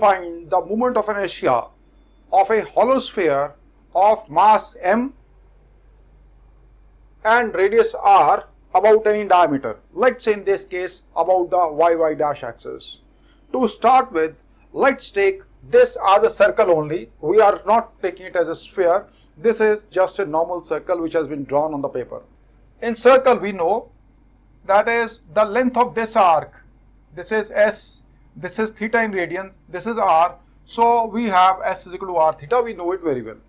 find the moment of inertia of a hollow sphere of mass m and radius r about any diameter. Let's say in this case about the y dash axis. To start with, let's take this as a circle only. We are not taking it as a sphere. This is just a normal circle which has been drawn on the paper. In circle we know that is the length of this arc. This is s, this is theta in radians, this is r. So we have s is equal to r theta. We know it very well.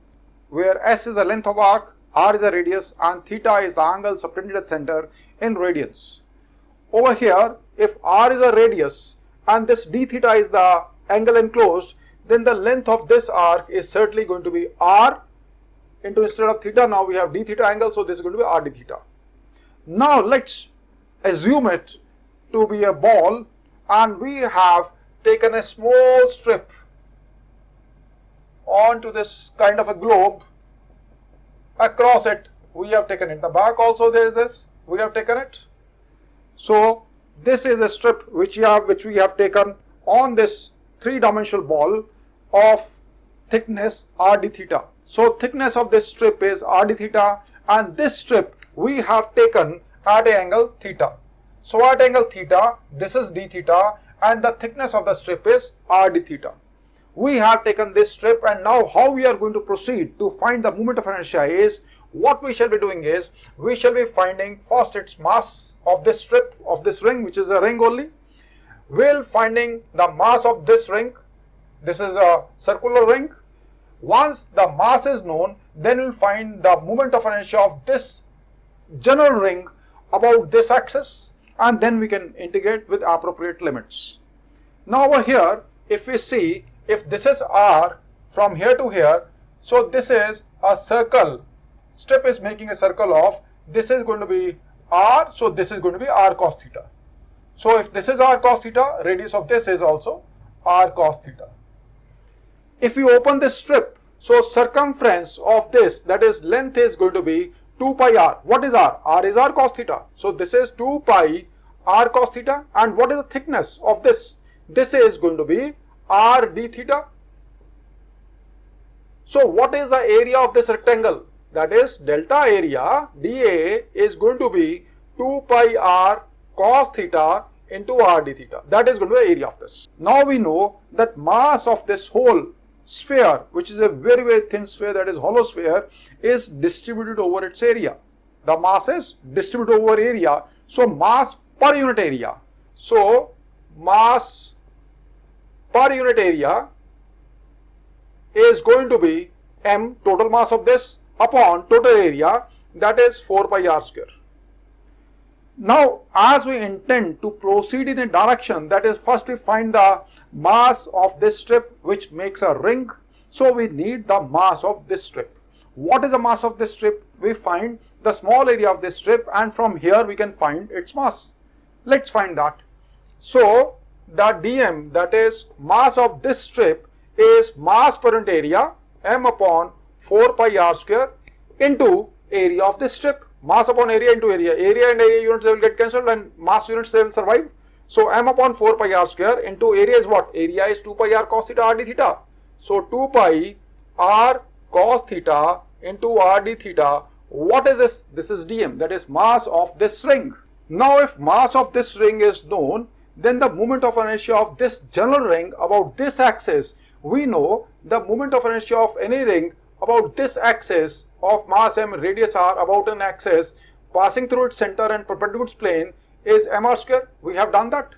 Where s is the length of arc, r is the radius, and theta is the angle subtended at center in radians. Over here, if r is a radius and this d theta is the angle enclosed, then the length of this arc is certainly going to be r into, instead of theta, now we have d theta angle, so this is going to be r d theta. Now let's assume it to be a ball, and we have taken a small strip onto this kind of a globe. Across it we have taken it. The back also there is this, we have taken it. So this is a strip which we have taken on this three-dimensional ball of thickness r d theta. So thickness of this strip is r d theta, and this strip we have taken at an angle theta. So at angle theta, this is d theta, and the thickness of the strip is r d theta. We have taken this strip, and now how we are going to proceed to find the moment of inertia is, what we shall be doing is, we shall be finding first its mass of this strip, of this ring, which is a ring only. We'll finding the mass of this ring. This is a circular ring. Once the mass is known, then we'll find the moment of inertia of this general ring about this axis, and then we can integrate with appropriate limits. Now over here, if we see, if this is r from here to here, so this is a circle. Strip is making a circle of, this is going to be r, so this is going to be r cos theta. So if this is r cos theta, radius of this is also r cos theta. If you open this strip, so circumference of this, that is length, is going to be 2 pi r. What is r? R is r cos theta. So this is 2 pi r cos theta. And what is the thickness of this? This is going to be r d theta. So what is the area of this rectangle? That is delta area dA is going to be 2 pi r cos theta into r d theta. That is going to be the area of this. Now we know that mass of this whole sphere, which is a very, very thin sphere, that is hollow sphere, is distributed over its area. The mass is distributed over area. So mass per unit area. So mass per unit area is going to be m, total mass of this, upon total area, that is 4 pi r square. Now as we intend to proceed in a direction, that is, first we find the mass of this strip which makes a ring, so we need the mass of this strip. What is the mass of this strip? We find the small area of this strip, and from here we can find its mass. Let's find that. So the dm, that is mass of this strip, is mass per unit area, m upon 4 pi r square, into area of this strip. Mass upon area into area. Area and area units, they will get cancelled, and mass units, they will survive. So m upon 4 pi r square into area is what? Area is 2 pi r cos theta r d theta. So 2 pi r cos theta into r d theta. What is this? This is dm, that is mass of this ring. Now if mass of this ring is known, then the moment of inertia of this general ring about this axis, we know the moment of inertia of any ring about this axis of mass m, radius r, about an axis passing through its center and perpendicular to its plane is mr square. We have done that.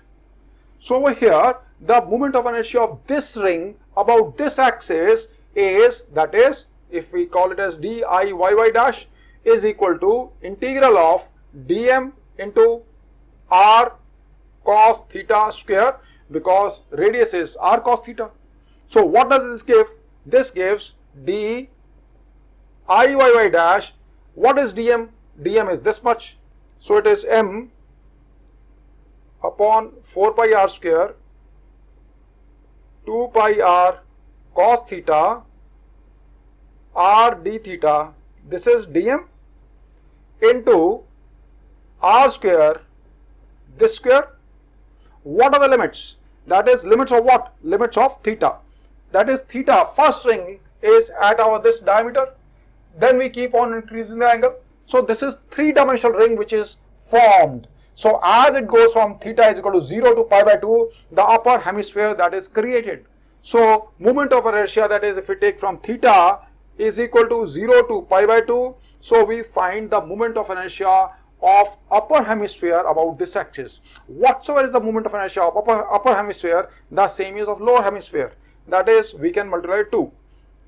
So over here, the moment of inertia of this ring about this axis is, that is, if we call it as diy dash, is equal to integral of dm into r cos theta square, because radius is r cos theta. So what does this give? This gives d IYY dash. What is dm? Dm is this much. So it is m upon 4 pi r square 2 pi r cos theta r d theta. This is dm into r square, this square. What are the limits? That is limits of what? Limits of theta. That is theta, first ring is at our this diameter. Then we keep on increasing the angle. So this is three-dimensional ring which is formed. So as it goes from theta is equal to 0 to pi by 2, the upper hemisphere that is created. So moment of inertia, that is if we take from theta is equal to 0 to pi by 2. So we find the moment of inertia of upper hemisphere about this axis. Whatsoever is the moment of inertia of upper hemisphere, the same is of lower hemisphere. That is, we can multiply 2.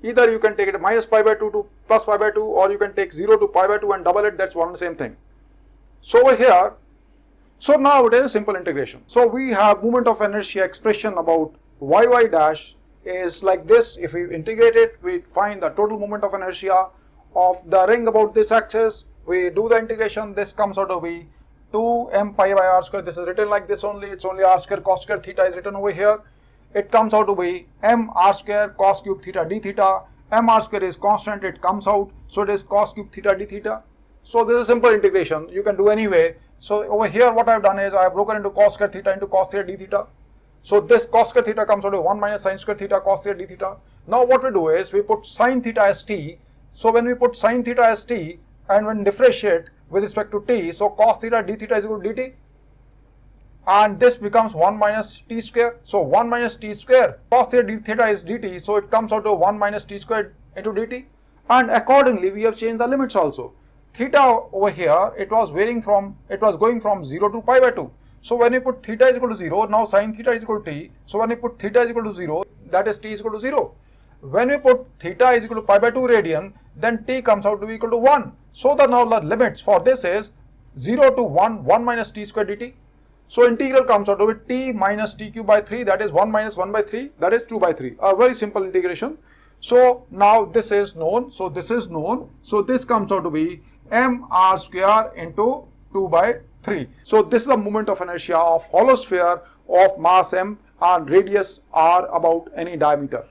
Either you can take it minus pi by 2 to plus pi by 2, or you can take 0 to pi by 2 and double it. That's one and the same thing. So over here, so now it is simple integration. So we have moment of inertia expression about yy dash is like this. If we integrate it, we find the total moment of inertia of the ring about this axis. We do the integration, this comes out to be 2m pi by r square. This is written like this only, it's only r square cos square theta is written over here. It comes out to be m r square cos cube theta d theta. M r square is constant, it comes out, so it is cos cube theta d theta. So this is simple integration, you can do anyway. So over here what I have done is I have broken into cos square theta into cos theta d theta. So this cos square theta comes out to 1 minus sin square theta cos theta d theta. Now what we do is we put sin theta as t. So when we put sin theta as t and when differentiate with respect to t, so cos theta d theta is equal to dt. And this becomes 1 minus t square. So 1 minus t square, cos theta d theta is dt, so it comes out to 1 minus t square into dt. And accordingly we have changed the limits also. Theta over here, it was going from 0 to pi by 2. So when we put theta is equal to 0, now sin theta is equal to t. So when we put theta is equal to 0, that is t is equal to 0. When we put theta is equal to pi by 2 radian, then t comes out to be equal to 1. So now the limits for this is 0 to 1, 1 minus t square dt. So integral comes out to be t minus t cube by 3, that is 1 minus 1 by 3, that is 2 by 3. A very simple integration. So now this is known, so this is known. So this comes out to be m r square into 2 by 3. So this is the moment of inertia of hollow sphere of mass m and radius r about any diameter.